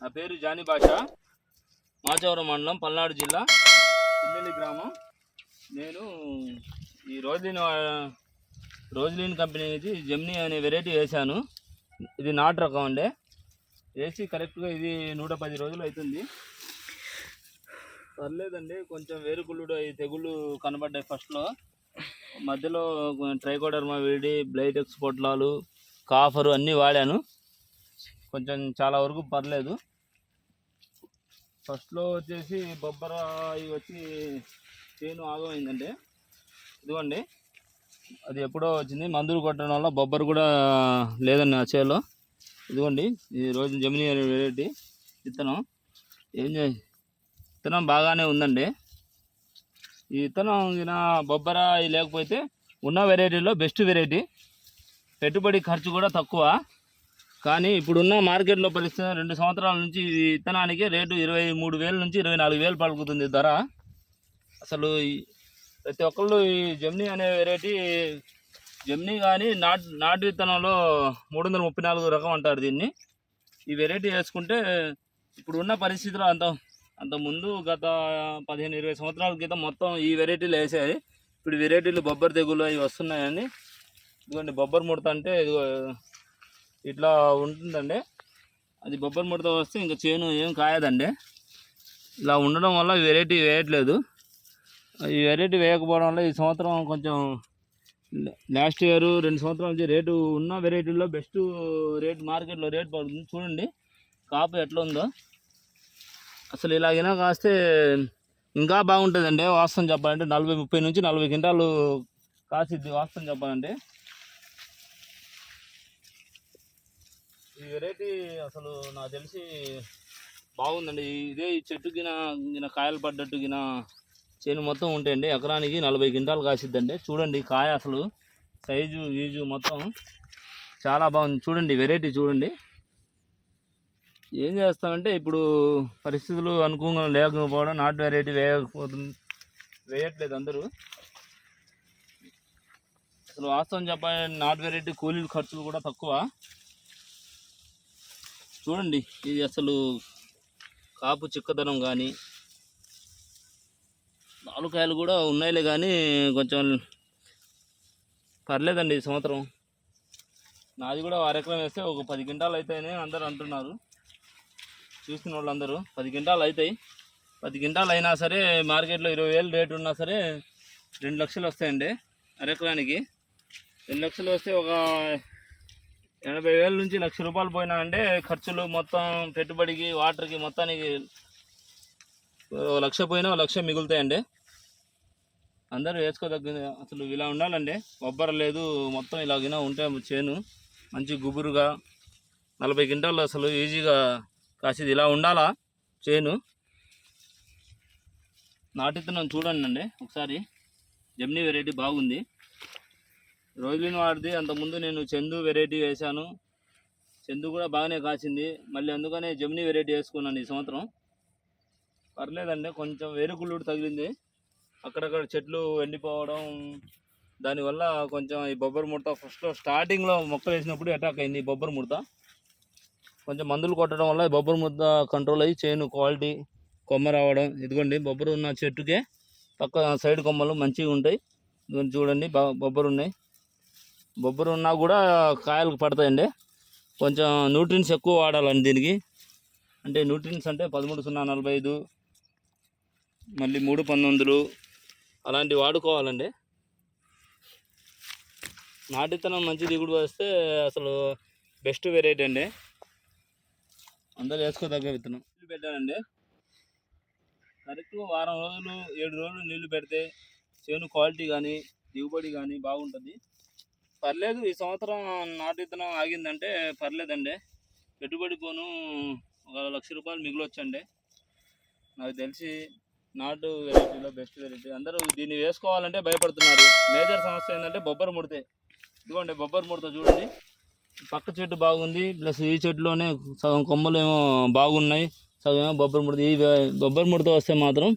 నా పేరు జానీ భాష, మాచవరం మండలం, పల్నాడు జిల్లా, పిన్నెల్లి గ్రామం. నేను ఈ రోజులీన్ కంపెనీది జెమినీ అనే వెరైటీ వేసాను. ఇది నాటు రకం అండి. వేసి కరెక్ట్గా ఇది 110 రోజులు అవుతుంది. పర్లేదండి, కొంచెం వేరుకుళ్ళుడు తెగుళ్ళు కనబడ్డాయి ఫస్ట్లో. మధ్యలో ట్రైకోడర్మా వీడి, బ్లైటెక్స్ పొట్లాలు, కాఫరు అన్నీ వాడాను. కొంచెం చాలా వరకు పర్లేదు. ఫస్ట్లో వచ్చేసి బొబ్బర వచ్చి చేను ఆగమైందండి. ఇదిగోండి, అది ఎప్పుడో వచ్చింది. మందులు కొట్టడం వల్ల బొబ్బర కూడా లేదండి ఆ చేలో. ఇదిగోండి, ఈ రోజు జెమినీ వెరైటీ విత్తనం. విత్తనం బాగానే ఉందండి. ఈ విత్తనం బొబ్బర లేకపోతే ఉన్న వెరైటీలో బెస్ట్ వెరైటీ. పెట్టుబడి ఖర్చు కూడా తక్కువ. కానీ ఇప్పుడున్న మార్కెట్లో పరిస్థితి 2 సంవత్సరాల నుంచి ఈ విత్తనానికి రేటు 23,000 నుంచి 24,000 పలుకుతుంది ధర. అసలు ప్రతి ఒక్కళ్ళు ఈ జెమినీ అనే వెరైటీ, జెమినీ కానీ నాటు విత్తనంలో 334 రకం అంటారు దీన్ని. ఈ వెరైటీ వేసుకుంటే ఇప్పుడున్న పరిస్థితిలో అంత ముందు గత 15-20 సంవత్సరాల క్రితం మొత్తం ఈ వెరైటీలు వేసాయి. ఇప్పుడు వెరైటీలు బొబ్బర తెగులు అవి వస్తున్నాయని. ఇదిగోండి, బొబ్బర ముడత అంటే ఇట్లా ఉంటుందండి. అది బొబ్బర ముడత వస్తే ఇంకా చేను ఏం కాయదండి. ఇలా ఉండడం వల్ల ఈ వెరైటీ వేయట్లేదు. ఈ వెరైటీ వేయకపోవడం వల్ల ఈ సంవత్సరం కొంచెం, లాస్ట్ ఇయర్ 2 సంవత్సరాల నుంచి రేటు ఉన్న వెరైటీల్లో బెస్ట్ రేట్ మార్కెట్లో రేట్ పడుతుంది. చూడండి కాపు ఎట్లా ఉందో. అసలు ఇలాగైనా కాస్తే ఇంకా బాగుంటుందండి. వాస్తవం చెప్పాలంటే 30 నుంచి 40 క్వింటాలు కాసిద్ది వాస్తవం చెప్పాలంటే. ఈ వెరైటీ అసలు నాకు తెలిసి బాగుందండి. ఇదే ఈ చెట్టుకిన కాయలు పడ్డట్టు చేను మొత్తం ఉంటాయండి. ఎకరానికి 40 క్వింటాలు కాసిద్దండి. చూడండి కాయ అసలు సైజు మొత్తం చాలా బాగుంది. చూడండి వెరైటీ చూడండి. ఏం చేస్తామంటే ఇప్పుడు పరిస్థితులు అనుకూలంగా లేకపోవడం, నాటు వెరైటీ వేయట్లేదు అందరూ. అసలు వాస్తవం చెప్పాలంటే నాటు వెరైటీ కూలీల ఖర్చులు కూడా తక్కువ. చూడండి, ఇది అసలు కాపు చిక్కదనం కానీ, నాలుకాయలు కూడా ఉన్నాయిలే కానీ కొంచెం పర్లేదండి. ఈ సంవత్సరం నాది కూడా 1 ఎకరం వేస్తే ఒక 10 క్వింటాలు అవుతాయని అందరూ అంటున్నారు. చూసిన వాళ్ళందరూ 10 క్వింటాలు అవుతాయి. 10 క్వింటాలు అయినా సరే మార్కెట్లో 20,000 రేటు ఉన్నా సరే 2 లక్షలు వస్తాయండి. 1 ఎకరానికి 2 లక్షలు వస్తే ఒక 80,000 నుంచి 1,00,000 రూపాయలు పోయినా అంటే ఖర్చులు మొత్తం, పెట్టుబడికి, వాటర్కి, మొత్తానికి 1 లక్ష పోయినా 1 లక్ష మిగులుతాయండి. అందరూ వేసుకోదగ్గది. అసలు ఇలా ఉండాలండి. బొబ్బర లేదు, మొత్తం ఇలాగినా ఉంటే చేను మంచి గుబురుగా 40 క్వింటాలు అసలు ఈజీగా కాసేది. ఇలా ఉండాలా చేను. నాటిత్తనం చూడండి అండి ఒకసారి. జెమినీ వెరైటీ బాగుంది. రోజులీన్ వాడిది అంతకుముందు నేను చందు వెరైటీ వేశాను. చందు కూడా బాగానే కాసింది. మళ్ళీ అందుకనే జెమినీ వెరైటీ వేసుకున్నాను ఈ సంవత్సరం. పర్లేదండి, కొంచెం వేరుకుళ్ళుడు తగిలింది. అక్కడక్కడ చెట్లు ఎండిపోవడం, దానివల్ల కొంచెం ఈ బొబ్బర ముడత ఫస్ట్లో స్టార్టింగ్లో మొక్క వేసినప్పుడు అటాక్ అయింది. బొబ్బర ముడత కొంచెం మందులు కొట్టడం వల్ల బొబ్బర ముడత కంట్రోల్ అయ్యి చేను క్వాలిటీ, కొమ్మ రావడం. ఇదిగోండి, బొబ్బర ఉన్న చెట్టుకే పక్క సైడ్ కొమ్మలు మంచిగా ఉంటాయి. ఇదిగోండి చూడండి, బొబ్బరు ఉన్నాయి. బొబ్బరు ఉన్నా కూడా కాయలకు పడతాయండి. కొంచెం న్యూట్రిన్స్ ఎక్కువ వాడాలండి దీనికి. అంటే న్యూట్రిన్స్ అంటే 13-0-45, మళ్ళీ 3-19 అలాంటివి వాడుకోవాలండి. నాటితనం మంచి దిగుడు వస్తే అసలు బెస్ట్ వెరైటీ అండి. అందరూ వేసుకోదగ్గ విత్తనం. నీళ్ళు పెట్టానండి. కరెక్ట్గా వారం రోజులు 7 రోజులు నీళ్లు పెడితే చేను క్వాలిటీ కానీ, దిగుబడి కానీ బాగుంటుంది. పర్లేదు, ఈ సంవత్సరం నాటు విత్తనం ఆగిందంటే పర్లేదండి. పెట్టుబడి పోను ఒక 1 లక్ష రూపాయలు మిగిలొచ్చండి. నాకు తెలిసి నాటు వెరైటీలో బెస్ట్ వెరైటీ. అందరూ దీన్ని వేసుకోవాలంటే భయపడుతున్నారు. మేజర్ సమస్య ఏంటంటే బొబ్బర ముడతే. ఇదిగోండి బొబ్బర ముడత చూడండి. పక్క చెట్టు బాగుంది, ప్లస్ ఈ చెట్టులోనే సగం కొమ్మలు ఏమో బాగున్నాయి, సగం ఏమో బొబ్బర ముడత. ఈ బొబ్బర ముడత వస్తే మాత్రం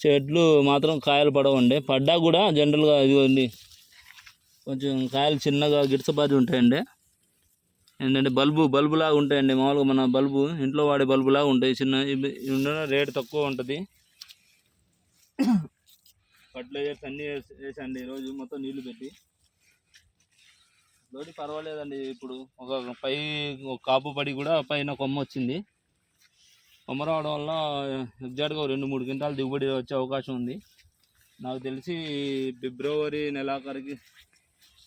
చెట్లు మాత్రం కాయలు పడవండి. పడ్డా కూడా జనరల్గా ఇదిగోండి కొంచెం కాయలు చిన్నగా గిడసబారి ఉంటాయండి. ఏంటంటే బల్బు లాగా ఉంటాయండి. మామూలుగా మన బల్బు ఇంట్లో వాడే బల్బు లాగా ఉంటాయి. చిన్న రేటు తక్కువ ఉంటుంది. ఫర్టిలైజర్స్ అన్నీ వేసండి ఈరోజు మొత్తం నీళ్లు పెట్టి. లోడి పర్వాలేదండి. ఇప్పుడు ఒక కాపు పడి కూడా పైన కొమ్మ వచ్చింది. కొమ్మ రావడం వల్ల ఎగ్జాక్ట్గా 2-3 క్వింటాలు దిగుబడి వచ్చే అవకాశం ఉంది. నాకు తెలిసి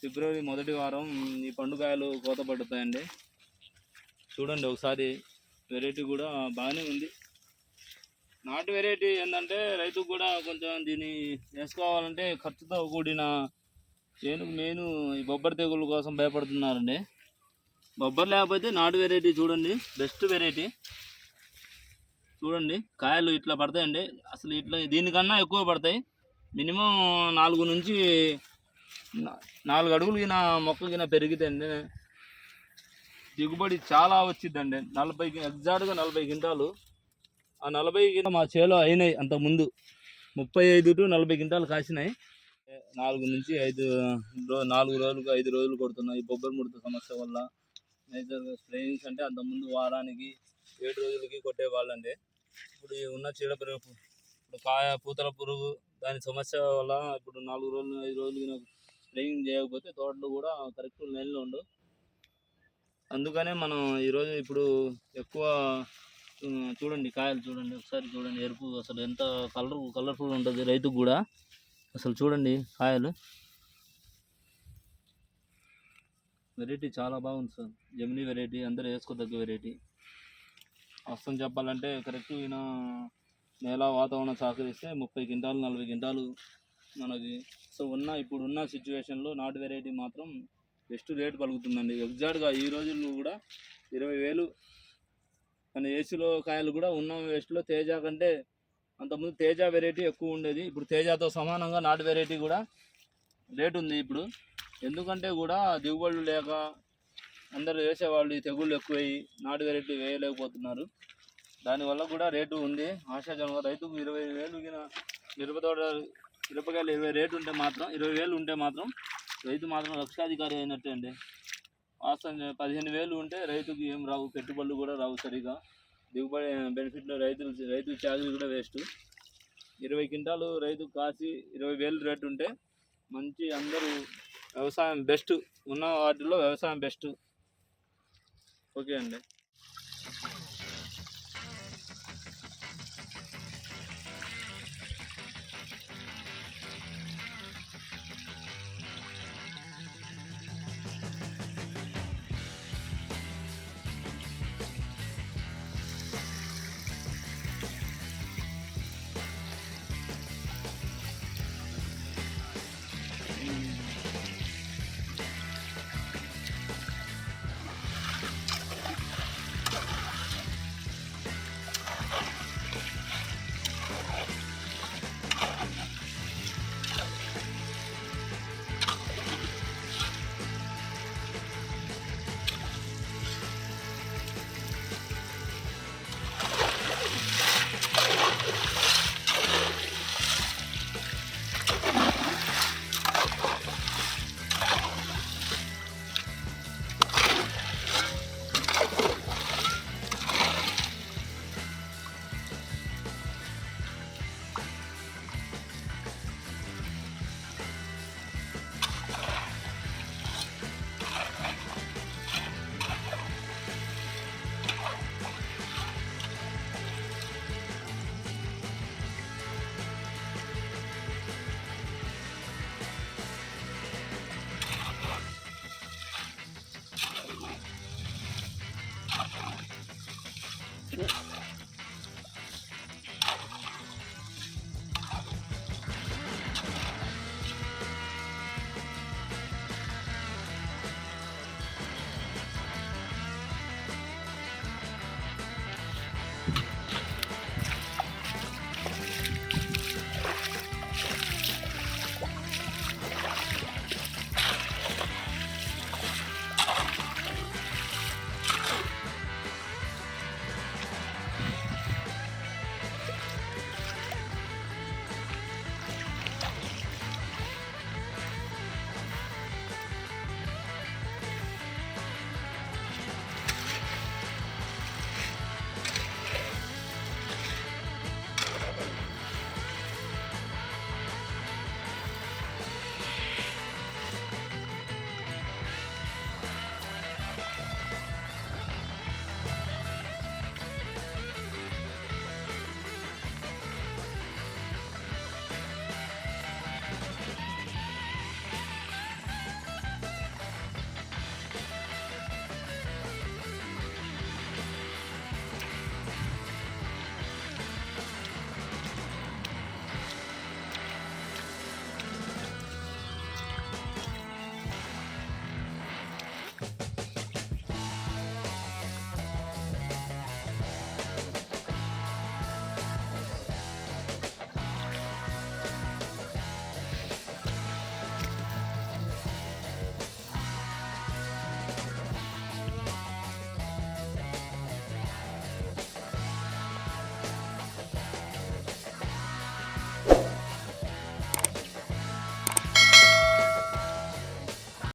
ఫిబ్రవరి మొదటి వారం ఈ పండుకాయలు కోత పడుతాయండి. చూడండి ఒకసారి, వెరైటీ కూడా బాగానే ఉంది. నాటు వెరైటీ ఏంటంటే రైతుకు కూడా కొంచెం దీన్ని వేసుకోవాలంటే ఖర్చుతో కూడిన మెయిన్ ఈ బొబ్బర తెగుళ్ళ కోసం భయపడుతున్నారండి. బొబ్బర్ లేకపోతే నాటు వెరైటీ చూడండి, బెస్ట్ వెరైటీ. చూడండి కాయలు ఇట్లా పడతాయండి. అసలు ఇట్లా దీనికన్నా ఎక్కువ పడతాయి. మినిమం 4 నుంచి 4 అడుగులు గిన మొక్క గిన పెరిగితే దిగుబడి చాలా వచ్చిద్దండి. ఎగ్జాక్ట్గా 40 క్వింటాలు. ఆ 40 గిన మా చేలో అయినాయి. అంతకుముందు 35 to 40 క్వింటాలు కాసినాయి. 4 నుంచి 5 రోజులకు 5 రోజులు కొడుతున్నాయి. బొబ్బర్ ముడత సమస్య వల్ల మేజర్గా స్ప్రేయింగ్స్ అంటే అంతకుముందు వారానికి 7 రోజులకి కొట్టేవాళ్ళండి. ఇప్పుడు ఉన్న చీడపురుగు, ఇప్పుడు పూతల పురుగు దాని సమస్య వల్ల ఇప్పుడు 4 రోజులు 5 రోజులు స్ప్రేయింగ్ చేయకపోతే తోటలు కూడా కరెక్ట్ నెలలో ఉండవు. అందుకనే మనం ఈరోజు ఇప్పుడు ఎక్కువ చూడండి కాయలు చూడండి ఒకసారి చూడండి. ఎరుపు అసలు ఎంత కలర్ఫుల్ ఉంటుంది రైతుకు కూడా. అసలు చూడండి కాయలు, వెరైటీ చాలా బాగుంది సార్. జెమినీ వెరైటీ, అందరూ వేసుకోదగ్గ వెరైటీ. వాస్తవం చెప్పాలంటే కరెక్ట్ ఈయన నేల వాతావరణం సహకరిస్తే 30 క్వింటాలు 40 క్వింటాలు మనకి. సో ఇప్పుడున్న సిచ్యువేషన్లో నాటు వెరైటీ మాత్రం బెస్ట్ రేటు పలుకుతుందండి. ఎగ్జాక్ట్గా ఈ రోజుల్లో కూడా 20,000. కానీ ఏసీలో కాయలు కూడా ఉన్న వెస్ట్లో తేజ కంటే అంతకుముందు తేజ వెరైటీ ఎక్కువ ఉండేది. ఇప్పుడు తేజతో సమానంగా నాటు వెరైటీ కూడా రేటు ఉంది ఇప్పుడు. ఎందుకంటే కూడా దిగుబడులు లేక అందరూ వేసేవాళ్ళు ఈ తెగుళ్ళు ఎక్కువయ్యి నాటు వెరైటీ వేయలేకపోతున్నారు. దానివల్ల కూడా రేటు ఉంది. ఆశాజనంగా రైతుకు 20,000 మిరపకాయలు 20,000 ఉంటే మాత్రం రైతు మాత్రం లక్షాధికారి అయినట్టే అండి. వాస్తవం 15,000 ఉంటే రైతుకి ఏం రావు, పెట్టుబడులు కూడా రావు సరిగా. దిగుబడి బెనిఫిట్లో రైతు చాకరీ కూడా వేస్ట్. 20 క్వింటాలు రైతు కాసి 20,000 రేటు ఉంటే మంచి. అందరూ వ్యవసాయం బెస్ట్, ఉన్న వాటిల్లో వ్యవసాయం బెస్ట్. ఓకే అండి.